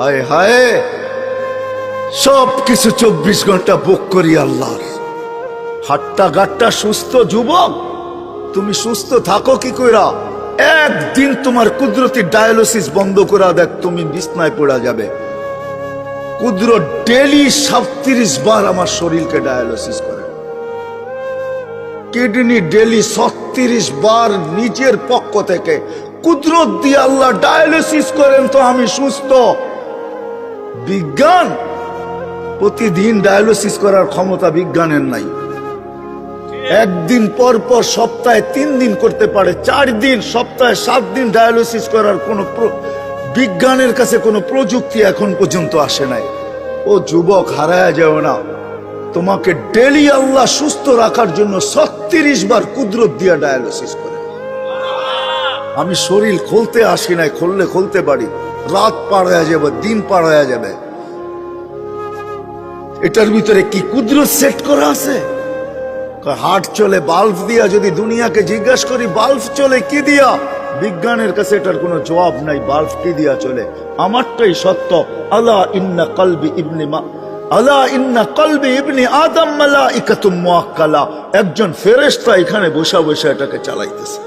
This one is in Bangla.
হায় হায়, সব কিছু 24 ঘন্টা বুক করি আল্লাহর। হাট্টা গাট্টা সুস্থ যুবক, তুমি সুস্থ থাকো কি কইরা? একদিন তোমার কুদরতি ডায়ালিসিস বন্ধ করা দেখ, তুমি বিছনায় পড়া যাবে। কুদরত ডেলি 37 বার আমার শরীরকে ডায়ালিসিস করে, কিডনি ডেলি 36 বার নিজের পক্ষ থেকে কুদরত দিয়ে আল্লাহ ডায়ালিসিস করেন, তো আমি সুস্থ। বিজ্ঞান প্রতিদিন ডায়ালিসিস করার ক্ষমতা বিজ্ঞানের নাই। একদিন পর পর সপ্তাহে 3 দিন করতে পারে, 4 দিন, সপ্তাহে 7 দিন ডায়ালিসিস করার কোনো বিজ্ঞানের কাছে কোনো প্রযুক্তি এখন পর্যন্ত আসে নাই। ও যুবক, হারায়া যাও না, তোমাকে ডেলি আল্লাহ সুস্থ রাখার জন্য 36 বার কুদরত দিয়া ডায়ালিসিস করে। আমি শরীর খুলতে আসি নাই, খুললে খুলতে পারি, রাত পার হয়ে যাবে, দিন পার হয়ে যাবে। এটার ভিতরে কি কুদরত সেট করা আছে? হার্ট চলে বাল্ব দিয়া। যদি দুনিয়াকে জিজ্ঞাসা করি বাল্ব চলে কি দিয়া, বিজ্ঞানের কাছে এটার কোনো জবাব নাই। বাল্ব কি দিয়া চলে? আমারটাই সত্য। আলা ইন্না কলবি ইবনি আদম মালাইকাতুম মুআক্কালা। একজন ফেরেশতা এখানে বসে বসে এটাকে চালাইতেছে।